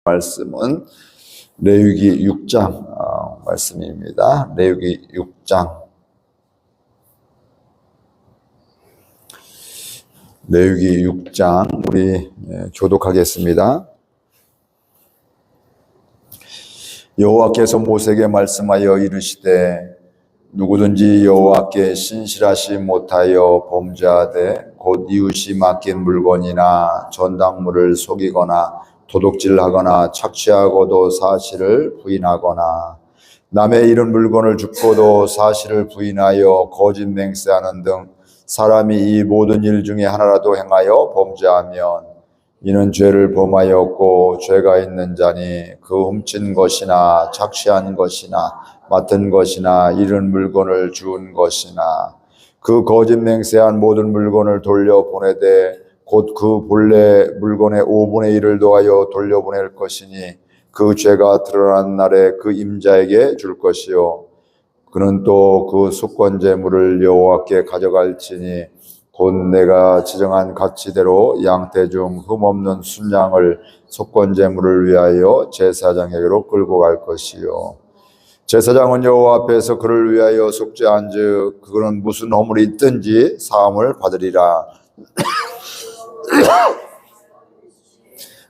말씀은 레위기 6장 말씀입니다. 레위기 6장. 레위기 6장 우리 교독하겠습니다. 여호와께서 모세에게 말씀하여 이르시되 누구든지 여호와께 신실하시 못하여 범죄하되 곧 이웃이 맡긴 물건이나 전당물을 속이거나 도둑질하거나 착취하고도 사실을 부인하거나 남의 이런 물건을 줍고도 사실을 부인하여 거짓 맹세하는 등 사람이 이 모든 일 중에 하나라도 행하여 범죄하면 이는 죄를 범하였고 죄가 있는 자니 그 훔친 것이나 착취한 것이나 맡은 것이나 이런 물건을 주운 것이나 그 거짓 맹세한 모든 물건을 돌려보내되 곧 그 본래 물건의 5분의 1을 더하여 돌려보낼 것이니 그 죄가 드러난 날에 그 임자에게 줄 것이요 그는 또 그 속건 제물을 여호와께 가져갈지니 곧 내가 지정한 가치대로 양떼 중 흠없는 순양을 속건 제물을 위하여 제사장에게로 끌고 갈 것이요 제사장은 여호와 앞에서 그를 위하여 속죄한즉 그는 무슨 허물이 있든지 사함을 받으리라.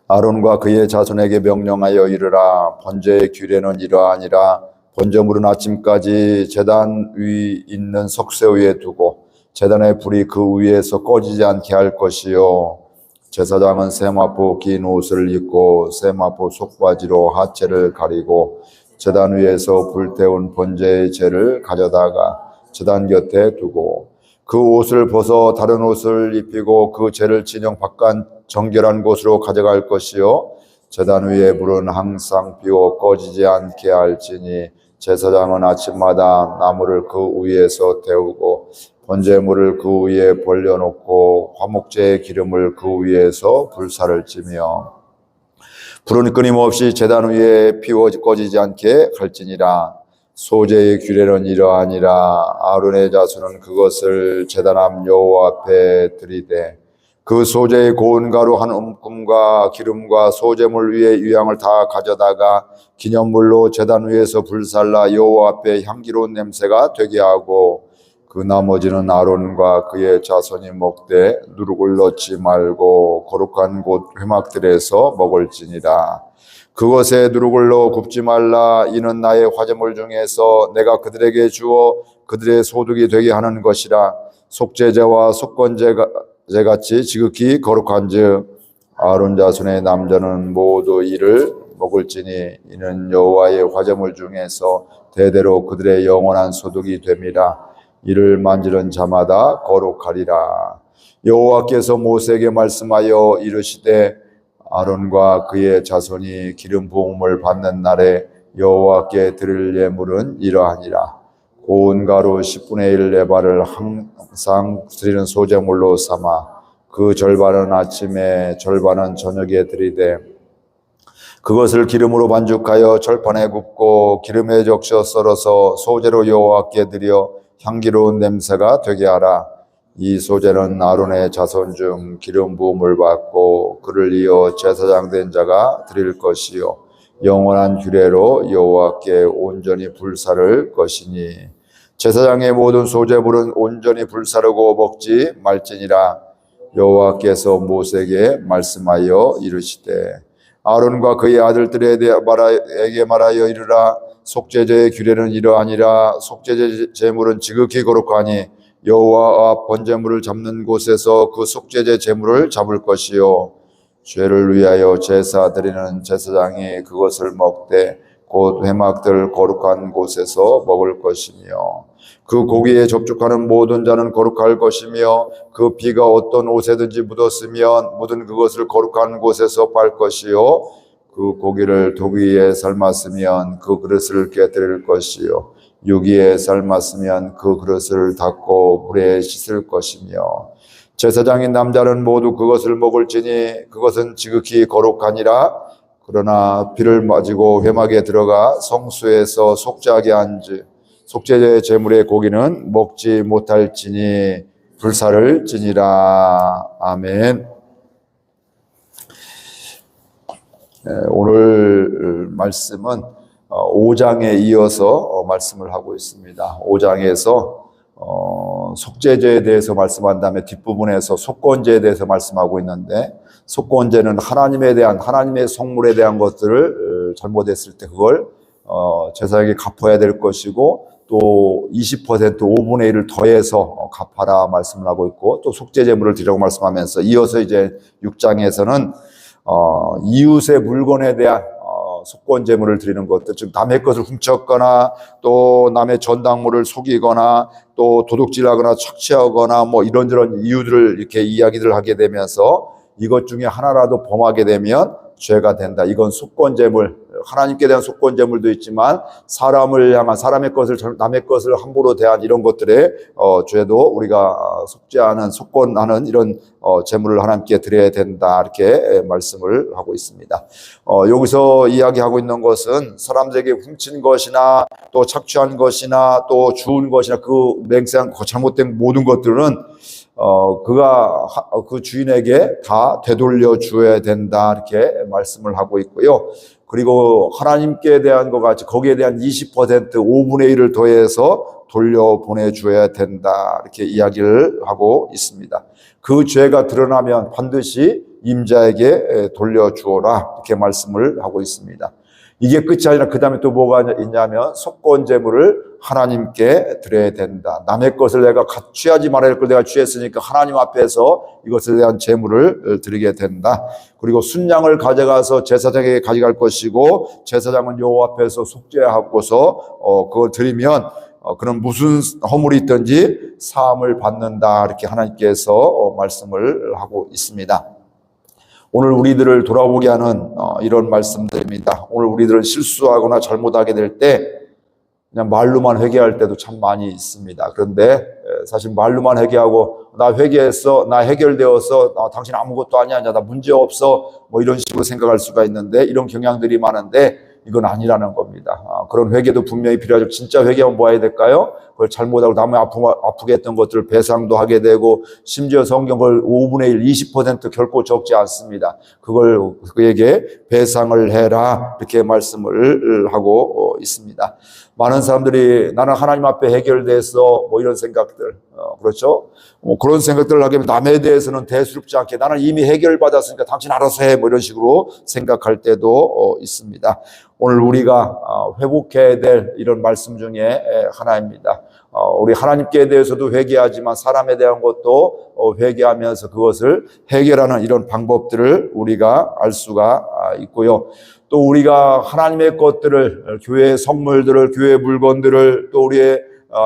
아론과 그의 자손에게 명령하여 이르라. 번제의 규례는 이러하니라. 번제물은 아침까지 제단 위 있는 석쇠 위에 두고 제단의 불이 그 위에서 꺼지지 않게 할 것이요 제사장은 세마포 긴 옷을 입고 세마포 속바지로 하체를 가리고 제단 위에서 불태운 번제의 재를 가져다가 제단 곁에 두고 그 옷을 벗어 다른 옷을 입히고 그 재를 진영 바깥 정결한 곳으로 가져갈 것이요 제단 위에 불은 항상 피워 꺼지지 않게 할지니 제사장은 아침마다 나무를 그 위에서 태우고 번제물을 그 위에 벌려놓고 화목제의 기름을 그 위에서 불사를 찌며 불은 끊임없이 제단 위에 피워 꺼지지 않게 할지니라. 소제의 규례는 이러하니라. 아론의 자손은 그것을 제단 앞 여호와 앞에 들이되 그 소제의 고운 가루 한 움큼과 기름과 소제물 위에 유향을 다 가져다가 기념물로 제단 위에서 불살라 여호와 앞에 향기로운 냄새가 되게 하고 그 나머지는 아론과 그의 자손이 먹되 누룩을 넣지 말고 거룩한 곳 회막들에서 먹을지니라. 그것에 누룩을 넣어 굽지 말라. 이는 나의 화제물 중에서 내가 그들에게 주어 그들의 소득이 되게 하는 것이라. 속죄제와 속건제같이 지극히 거룩한즉 아론 자손의 남자는 모두 이를 먹을지니 이는 여호와의 화제물 중에서 대대로 그들의 영원한 소득이 됨이라. 이를 만지는 자마다 거룩하리라. 여호와께서 모세에게 말씀하여 이르시되 아론과 그의 자손이 기름 부음을 받는 날에 여호와께 드릴 예물은 이러하니라. 고운 가루 10분의 1 레바를 항상 드리는 소제물로 삼아 그 절반은 아침에 절반은 저녁에 드리되 그것을 기름으로 반죽하여 절판에 굽고 기름에 적셔 썰어서 소제로 여호와께 드려 향기로운 냄새가 되게 하라. 이 소제는 아론의 자손 중 기름 부음을 받고 그를 이어 제사장 된 자가 드릴 것이요 영원한 규례로 여호와께 온전히 불사를 것이니 제사장의 모든 소제물은 온전히 불사르고 먹지 말지니라. 여호와께서 모세에게 말씀하여 이르시되 아론과 그의 아들들에게 말하여 이르라. 속죄제의 규례는 이러하니라. 속죄제 제물은 지극히 거룩하니 여호와 앞 번제물을 잡는 곳에서 그 속죄제 제물을 잡을 것이요 죄를 위하여 제사 드리는 제사장이 그것을 먹되 곧 회막들 거룩한 곳에서 먹을 것이며 그 고기에 접촉하는 모든 자는 거룩할 것이며 그 피가 어떤 옷에든지 묻었으면 묻은 그것을 거룩한 곳에서 빨 것이요 그 고기를 도기에 삶았으면 그 그릇을 깨뜨릴 것이요 유기에 삶았으면 그 그릇을 닦고 물에 씻을 것이며 제사장인 남자는 모두 그것을 먹을지니 그것은 지극히 거룩하니라. 그러나 피를 맞이고 회막에 들어가 성수에서 속죄하게 한즉 속죄제 제물의 고기는 먹지 못할지니 불사를 지니라. 아멘. 오늘 말씀은 5장에 이어서 말씀을 하고 있습니다. 5장에서 속죄제에 대해서 말씀한 다음에 뒷부분에서 속건제에 대해서 말씀하고 있는데, 속건제는 하나님의 성물에 대한 것들을 잘못했을 때 그걸 제사장에게 갚아야 될 것이고, 또 20% 5분의 1을 더해서 갚아라 말씀을 하고 있고, 또 속죄제물을 드리라고 말씀하면서, 이어서 이제 6장에서는 이웃의 물건에 대한 속건제물을 드리는 것들, 즉 남의 것을 훔쳤거나 또 남의 전당물을 속이거나 또 도둑질하거나 착취하거나 뭐 이런저런 이유들을 이렇게 이야기를 하게 되면서, 이것 중에 하나라도 범하게 되면 죄가 된다. 이건 속건제물, 하나님께 대한 속건제물도 있지만 사람을 향한, 사람의 것을, 남의 것을 함부로 대한 이런 것들의 죄도 우리가 속죄하는, 속건하는 이런 제물을 하나님께 드려야 된다, 이렇게 말씀을 하고 있습니다. 여기서 이야기하고 있는 것은 사람들에게 훔친 것이나 또 착취한 것이나 또 주운 것이나 그 맹세한 잘못된 모든 것들은 그가 그 주인에게 다 되돌려 주어야 된다, 이렇게 말씀을 하고 있고요. 그리고 하나님께 대한 것 같이 거기에 대한 20% 5분의 1을 더해서 돌려보내 줘야 된다, 이렇게 이야기를 하고 있습니다. 그 죄가 드러나면 반드시 임자에게 돌려주어라, 이렇게 말씀을 하고 있습니다. 이게 끝이 아니라 그 다음에 또 뭐가 있냐면, 속건제물을 하나님께 드려야 된다. 남의 것을 내가 취하지 말아야 할 걸 내가 취했으니까 하나님 앞에서 이것에 대한 제물을 드리게 된다. 그리고 순양을 가져가서 제사장에게 가져갈 것이고, 제사장은 여호와 앞에서 속죄하고서 그걸 드리면 그런 무슨 허물이 있든지 사함을 받는다, 이렇게 하나님께서 말씀을 하고 있습니다. 오늘 우리들을 돌아보게 하는 이런 말씀들입니다. 오늘 우리들은 실수하거나 잘못하게 될 때 그냥 말로만 회개할 때도 참 많이 있습니다. 그런데 사실 말로만 회개하고, 나 회개했어, 나 해결되었어, 당신 아무것도 아니야, 나 문제 없어, 뭐 이런 식으로 생각할 수가 있는데, 이런 경향들이 많은데 이건 아니라는 겁니다. 그런 회개도 분명히 필요하죠. 진짜 회개하면 뭐 해야 될까요? 그걸 잘못하고 남을 아프게 했던 것들을 배상도 하게 되고, 심지어 성경을 5분의 1, 20% 결코 적지 않습니다. 그걸 그에게 배상을 해라, 이렇게 말씀을 하고 있습니다. 많은 사람들이 나는 하나님 앞에 해결돼서 뭐 이런 생각들, 그렇죠? 그런 생각들을 하게 되면 남에 대해서는 대수롭지 않게 나는 이미 해결받았으니까 당신 알아서 해, 뭐 이런 식으로 생각할 때도 있습니다. 오늘 우리가 회복해야 될 이런 말씀 중에 하나입니다. 우리 하나님께 대해서도 회개하지만 사람에 대한 것도 회개하면서 그것을 해결하는 이런 방법들을 우리가 알 수가 있고요. 또 우리가 하나님의 것들을, 교회의 선물들을, 교회의 물건들을, 또 우리의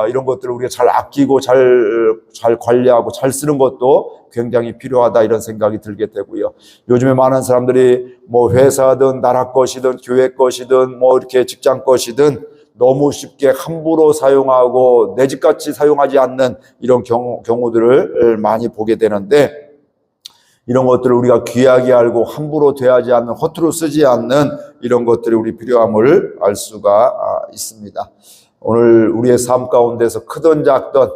이런 것들을 우리가 잘 아끼고 잘 관리하고 잘 쓰는 것도 굉장히 필요하다, 이런 생각이 들게 되고요. 요즘에 많은 사람들이 뭐 회사든 나라 것이든 교회 것이든 뭐 이렇게 직장 것이든 너무 쉽게 함부로 사용하고 내 집같이 사용하지 않는 이런 경우들을 많이 보게 되는데, 이런 것들을 우리가 귀하게 알고 함부로 대하지 않는, 허투루 쓰지 않는 이런 것들이 우리 필요함을 알 수가 있습니다. 오늘 우리의 삶 가운데서 크든 작든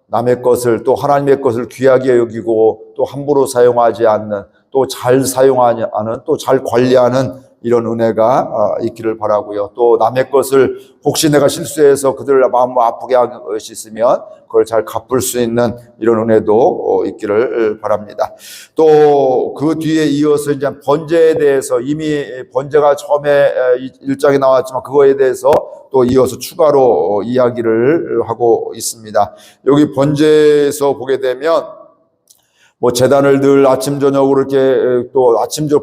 남의 것을, 또 하나님의 것을 귀하게 여기고 또 함부로 사용하지 않는, 또 잘 사용하는, 또 잘 관리하는 이런 은혜가 있기를 바라고요. 또 남의 것을 혹시 내가 실수해서 그들을 마음 아프게 한 것이 있으면 그걸 잘 갚을 수 있는 이런 은혜도 있기를 바랍니다. 또 그 뒤에 이어서 이제 번제에 대해서, 이미 번제가 처음에 1장에 나왔지만 그거에 대해서 또 이어서 추가로 이야기를 하고 있습니다. 여기 번제에서 보게 되면 뭐 제단을 늘 아침 저녁으로 이렇게, 또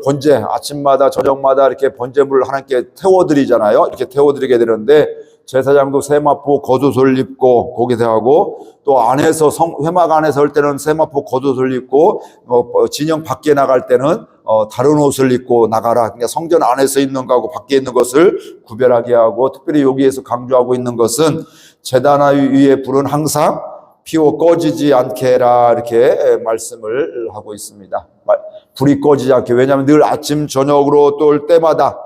번제, 아침마다 저녁마다 이렇게 번제물을 하나님께 태워드리잖아요. 이렇게 태워드리게 되는데, 제사장도 세마포 겉옷을 입고 거기서 하고, 또 안에서 회막 안에 설 때는 세마포 겉옷을 입고, 진영 밖에 나갈 때는 다른 옷을 입고 나가라. 그러니까 성전 안에서 있는 거하고 밖에 있는 것을 구별하게 하고, 특별히 여기에서 강조하고 있는 것은 제단 위에 불은 항상 피워 꺼지지 않게 해라, 이렇게 말씀을 하고 있습니다. 불이 꺼지지 않게. 왜냐하면 늘 아침 저녁으로 또 올 때마다,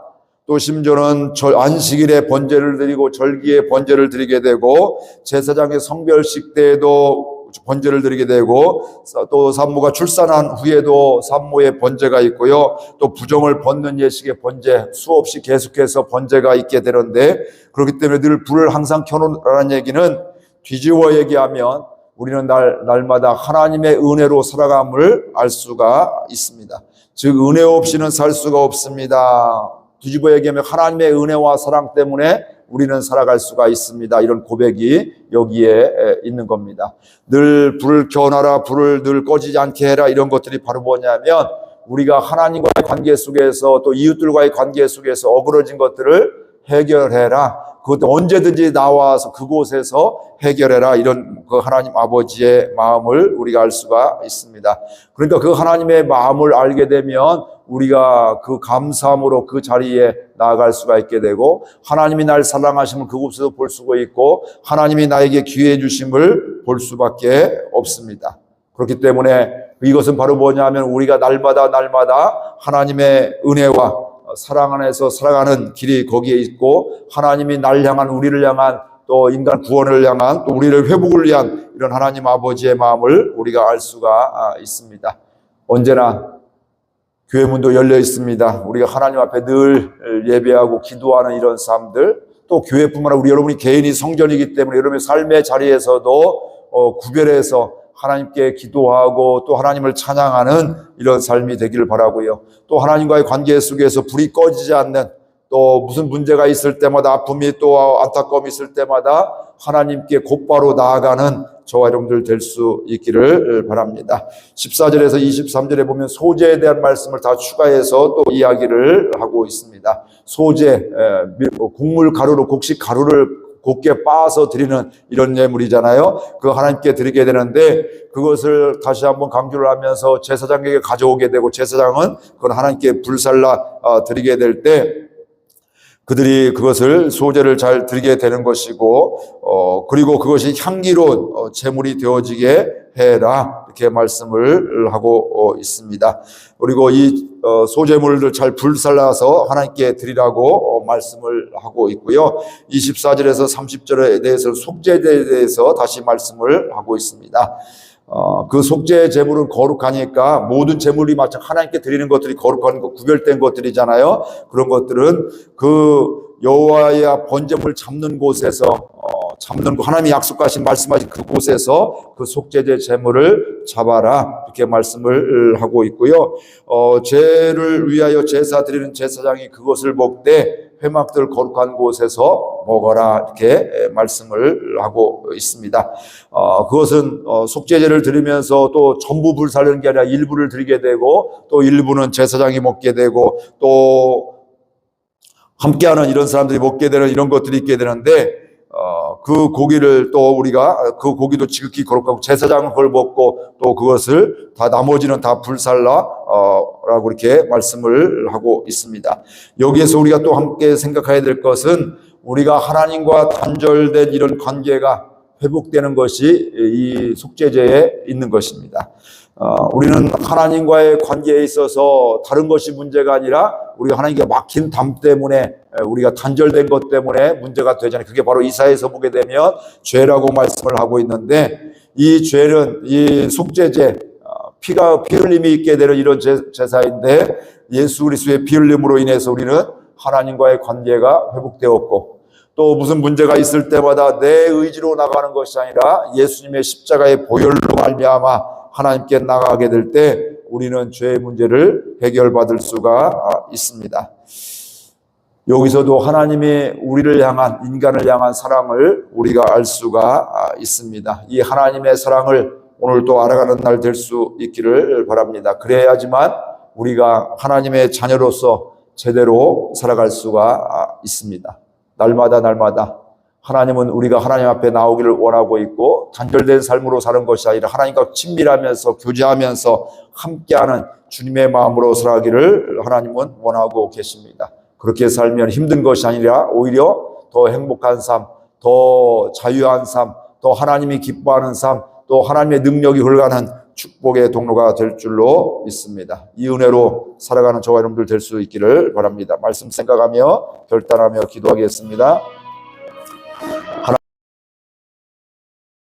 또 심지어는 안식일에 번제를 드리고 절기에 번제를 드리게 되고, 제사장의 성별식 때에도 번제를 드리게 되고, 또 산모가 출산한 후에도 산모의 번제가 있고요. 또 부정을 벗는 예식의 번제, 수없이 계속해서 번제가 있게 되는데, 그렇기 때문에 늘 불을 항상 켜놓으라는 얘기는, 뒤집어 얘기하면 우리는 날마다 하나님의 은혜로 살아감을 알 수가 있습니다. 즉 은혜 없이는 살 수가 없습니다. 뒤집어 얘기하면 하나님의 은혜와 사랑 때문에 우리는 살아갈 수가 있습니다. 이런 고백이 여기에 있는 겁니다. 늘 불을 켜놔라, 불을 늘 꺼지지 않게 해라, 이런 것들이 바로 뭐냐면, 우리가 하나님과의 관계 속에서 또 이웃들과의 관계 속에서 어그러진 것들을 해결해라. 그것도 언제든지 나와서 그곳에서 해결해라. 이런 그 하나님 아버지의 마음을 우리가 알 수가 있습니다. 그러니까 그 하나님의 마음을 알게 되면 우리가 그 감사함으로 그 자리에 나아갈 수가 있게 되고, 하나님이 날 사랑하심을 그곳에서 볼 수가 있고, 하나님이 나에게 기회 주심을 볼 수밖에 없습니다. 그렇기 때문에 이것은 바로 뭐냐면, 우리가 날마다 하나님의 은혜와 사랑 안에서 살아가는 길이 거기에 있고, 하나님이 날 향한, 우리를 향한, 또 인간 구원을 향한, 또 우리를 회복을 위한 이런 하나님 아버지의 마음을 우리가 알 수가 있습니다. 언제나 교회 문도 열려 있습니다. 우리가 하나님 앞에 늘 예배하고 기도하는 이런 삶들, 또 교회뿐만 아니라 우리 여러분이 개인이 성전이기 때문에 여러분의 삶의 자리에서도 구별해서 하나님께 기도하고 또 하나님을 찬양하는 이런 삶이 되기를 바라고요. 또 하나님과의 관계 속에서 불이 꺼지지 않는, 또 무슨 문제가 있을 때마다, 아픔이 또 안타까움이 있을 때마다 하나님께 곧바로 나아가는 저와 여러분들 될 수 있기를 바랍니다. 14절에서 23절에 보면 소제에 대한 말씀을 다 추가해서 또 이야기를 하고 있습니다. 소제, 곡물 가루로, 곡식 가루를 곱게 빻아서 드리는 이런 예물이잖아요. 그거 하나님께 드리게 되는데, 그것을 다시 한번 강조를 하면서 제사장에게 가져오게 되고, 제사장은 그건 하나님께 불살라 드리게 될 때 그들이 그것을 소제를 잘 드리게 되는 것이고, 그리고 그것이 향기로운 제물이 되어지게 해라, 이렇게 말씀을 하고 있습니다. 그리고 이 소제물을 잘 불살라서 하나님께 드리라고 말씀을 하고 있고요. 24절에서 30절에 대해서 속죄에 대해서 다시 말씀을 하고 있습니다. 그 속죄 제물은 거룩하니까 모든 제물이 마치 하나님께 드리는 것들이 거룩한 것, 구별된 것들이잖아요. 그런 것들은 그 여호와의 번제물 잡는 곳에서 잡는 거, 하나님이 약속하신 말씀하신 그곳에서 그 속죄제 제물을 잡아라, 이렇게 말씀을 하고 있고요. 죄를 위하여 제사 드리는 제사장이 그것을 먹되 회막들 거룩한 곳에서 먹어라, 이렇게 말씀을 하고 있습니다. 그것은 속죄제를 드리면서 또 전부 불살르는 게 아니라 일부를 드리게 되고, 또 일부는 제사장이 먹게 되고, 또 함께하는 이런 사람들이 먹게 되는 이런 것들이 있게 되는데, 그 고기를 또 우리가 그 고기도 지극히 거룩하고, 제사장은 그걸 먹고 또 그것을 다 나머지는 다 불살라 라고 이렇게 말씀을 하고 있습니다. 여기에서 우리가 또 함께 생각해야 될 것은, 우리가 하나님과 단절된 이런 관계가 회복되는 것이 이 속죄제에 있는 것입니다. 우리는 하나님과의 관계에 있어서 다른 것이 문제가 아니라 우리가 하나님께 막힌 담 때문에, 우리가 단절된 것 때문에 문제가 되잖아요. 그게 바로 이사야에서 보게 되면 죄라고 말씀을 하고 있는데, 이 죄는 이 속죄제, 피 흘림이 있게 되는 이런 제사인데, 예수 그리스도의 피 흘림으로 인해서 우리는 하나님과의 관계가 회복되었고, 또 무슨 문제가 있을 때마다 내 의지로 나가는 것이 아니라 예수님의 십자가의 보혈로 말미암아 하나님께 나가게 될 때 우리는 죄의 문제를 해결받을 수가 있습니다. 여기서도 하나님이 우리를 향한, 인간을 향한 사랑을 우리가 알 수가 있습니다. 이 하나님의 사랑을 오늘 또 알아가는 날 될 수 있기를 바랍니다. 그래야지만 우리가 하나님의 자녀로서 제대로 살아갈 수가 있습니다. 날마다 하나님은 우리가 하나님 앞에 나오기를 원하고 있고, 단절된 삶으로 사는 것이 아니라 하나님과 친밀하면서 교제하면서 함께하는 주님의 마음으로 살아가기를 하나님은 원하고 계십니다. 그렇게 살면 힘든 것이 아니라 오히려 더 행복한 삶, 더 자유한 삶, 더 하나님이 기뻐하는 삶, 또 하나님의 능력이 흘러가는 축복의 통로가 될 줄로 믿습니다. 이 은혜로 살아가는 저와 여러분들 될 수 있기를 바랍니다. 말씀 생각하며 결단하며 기도하겠습니다.